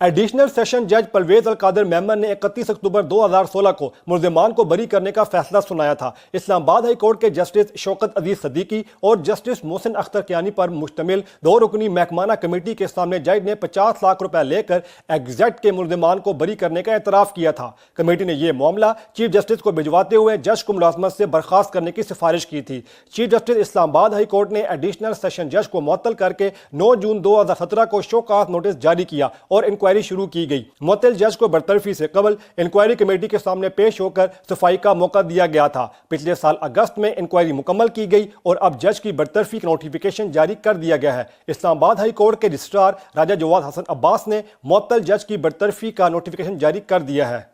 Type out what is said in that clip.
Additional session जज परवेज अल कादिर मेमन ने 31 अक्टूबर 2016 को मुल्जिमान को बरी करने का फैसला सुनाया था। इस्लामाबाद हाई कोर्ट के जस्टिस शौकत अजीज सदीकी और जस्टिस मोहसिन अख्तर कियानी पर मुश्तमिल 2 रुकनी महकमाना कमेटी के सामने जज ने 50 लाख रुपए लेकर एग्जैक्ट के मुल्जिमान को बरी करने का एतराफ़ किया था। कमेटी ने यह मामला चीफ जस्टिस को भिजवाते हुए जज को मुलाजमत से बर्खास्त करने की सिफारिश की थी। Chief justice Islamabad high court ने एडिशनल सेशन जज को मुअत्तल करके 9 जून 2017 को शोकास नोटिस जारी किया और इंक्वायरी शुरू की गई। मुअत्तल जज को बरतरफी से कबल इंक्वायरी कमेटी के सामने पेश होकर सफाई का मौका दिया गया था। पिछले साल अगस्त में इंक्वायरी मुकम्मल की गई और अब जज की बरतरफी का नोटिफिकेशन जारी कर दिया गया है। इस्लामाबाद हाई कोर्ट के रजिस्ट्रार राजा जवाद हसन अब्बास ने मुअत्तल जज की बरतरफी का नोटिफिकेशन जारी कर दिया है।